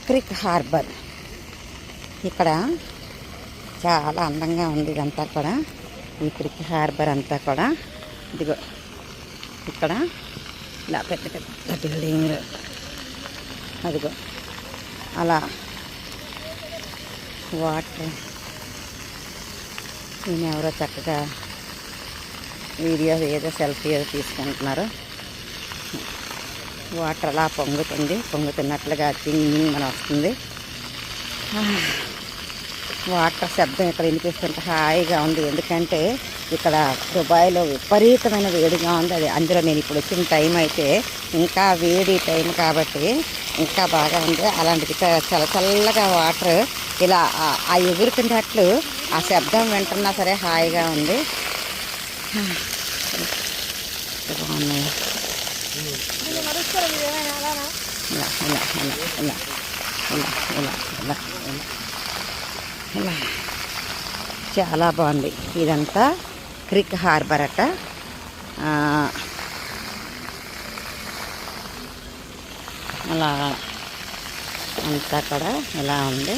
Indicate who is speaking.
Speaker 1: Crick harbour. ఇక్కడ చాలా అందంగా ఉంది ఇదంతా కూడా. ఈ క్రిక్ హార్బర్ అంతా కూడా ఇదిగో ఇక్కడ ఇలా పెద్ద పెద్ద బిల్డింగ్లు, అదిగో అలా వాటర్. ఈయన ఎవరో చక్కగా వీడియో ఏదో సెల్ఫీ ఏదో తీసుకుంటున్నారు. వాటర్ అలా పొంగుతున్నట్లుగా జింగ్ అని వస్తుంది. వాటర్ శబ్దం ఇక్కడ వినిపిస్తుంటే హాయిగా ఉంది. ఎందుకంటే ఇక్కడ దుబాయ్లో విపరీతమైన వేడిగా ఉంది. అది అందులో నేను ఇప్పుడు వచ్చిన టైం అయితే ఇంకా వేడి టైం కాబట్టి ఇంకా బాగా ఉంది. అలాంటిది చల్ల చల్లగా వాటర్ ఇలా ఆ ఎగురుతున్నట్లు ఆ శబ్దం వింటున్నా సరే హాయిగా ఉంది. బాగున్నాయి. ఇలా చాలా బాగుంది. ఇదంతా క్రిక్ హార్బర్ అట. అలా అంతా కూడా ఇలా ఉంది.